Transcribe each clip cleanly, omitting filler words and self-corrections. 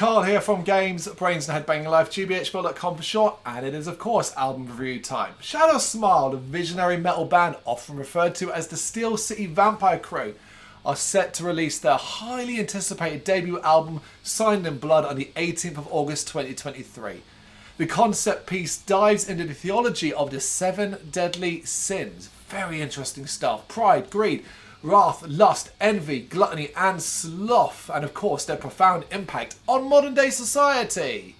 Carl here from Brrraaains A Head-Banging Life, gbhblofficial for short, and it is of course album review time. Shadow Smile, the visionary metal band often referred to as the Steel City Vampire Crew, are set to release their highly anticipated debut album Signed in Blood on the 18th of August 2023. The concept piece dives into the theology of the 7 deadly sins. Very interesting stuff. Pride, greed, wrath, lust, envy, gluttony and sloth, and of course their profound impact on modern day society.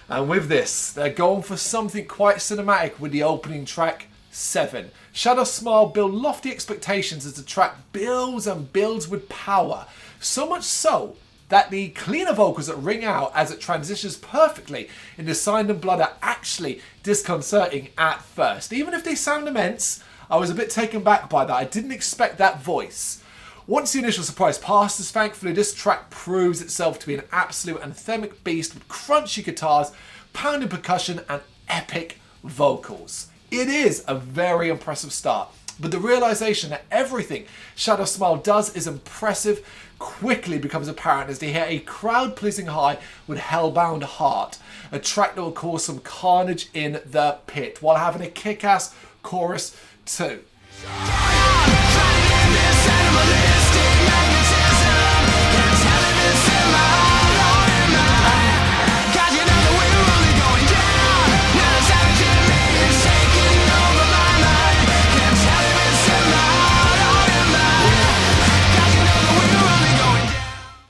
And with this, they're going for something quite cinematic with the opening track, 7. Shadow Smile build lofty expectations as the track builds and builds with power, so much so that the cleaner vocals that ring out as it transitions perfectly into Signed in Blood are actually disconcerting at first. Even if they sound immense, I was a bit taken back by that. I didn't expect that voice. Once the initial surprise passes, thankfully this track proves itself to be an absolute anthemic beast with crunchy guitars, pounding percussion and epic vocals. It is a very impressive start, but the realization that everything Shadow Smile does is impressive quickly becomes apparent as they hit a crowd-pleasing high with Hellbound Heart, a track that will cause some carnage in the pit, while having a kick-ass chorus too.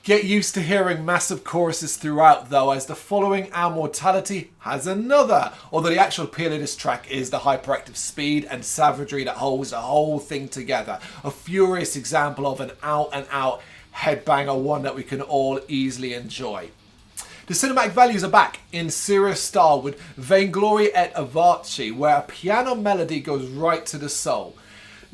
Get used to hearing massive choruses throughout though, as the following Our Mortality has another, although the actual appeal of this track is the hyperactive speed and savagery that holds the whole thing together. A furious example of an out and out headbanger, one that we can all easily enjoy. The cinematic values are back in serious style with Vainglory et Avarci, where a piano melody goes right to the soul.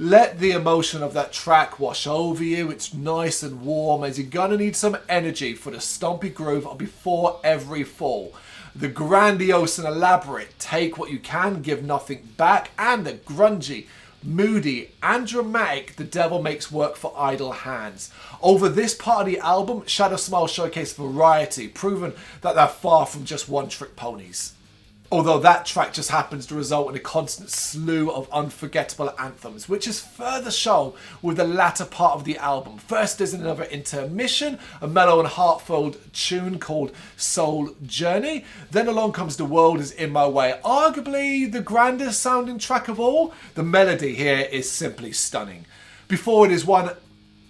Let the emotion of that track wash over you. It's nice and warm as you're gonna need some energy for the stompy groove of Before Every Fall. The grandiose and elaborate Take What You Can, Give Nothing Back, and the grungy, moody and dramatic The Devil Makes Work for Idle Hands. Over this part of the album, Shadow Smile showcase variety, proving that they're far from just one-trick ponies. Although that track just happens to result in a constant slew of unforgettable anthems, which is further shown with the latter part of the album. First there's another intermission, a mellow and heartfelt tune called Soul Journey. Then along comes The World Is In My Way, arguably the grandest sounding track of all. The melody here is simply stunning. Before it is one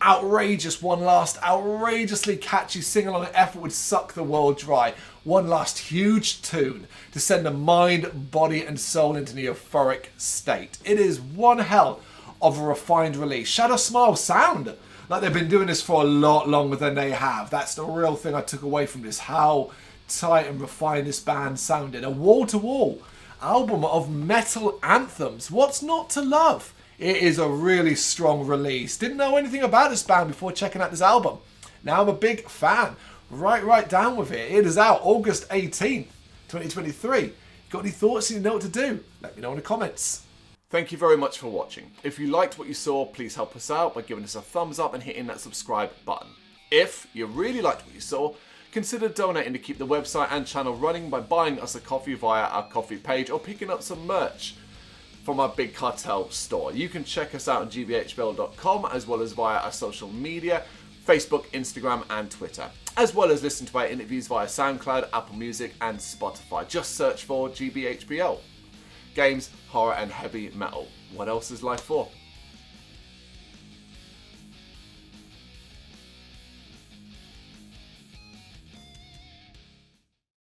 last outrageously catchy sing-along effort would suck the world dry. One last huge tune to send the mind, body and soul into the euphoric state. It is one hell of a refined release. Shadow Smile sound like they've been doing this for a lot longer than they have. That's the real thing I took away from this, how tight and refined this band sounded. A wall-to-wall album of metal anthems. What's not to love? It is a really strong release. Didn't know anything about this band before checking out this album. Now I'm a big fan. Right down with it. It is out August 18th, 2023. Got any thoughts? You know what to do? Let me know in the comments. Thank you very much for watching. If you liked what you saw, please help us out by giving us a thumbs up and hitting that subscribe button. If you really liked what you saw, consider donating to keep the website and channel running by buying us a coffee via our coffee page or picking up some merch from our Big Cartel store. You can check us out on gbhbl.com as well as via our social media, Facebook, Instagram and Twitter, as well as listen to our interviews via SoundCloud, Apple Music and Spotify. Just search for GBHBL. Games, horror and heavy metal. What else is life for?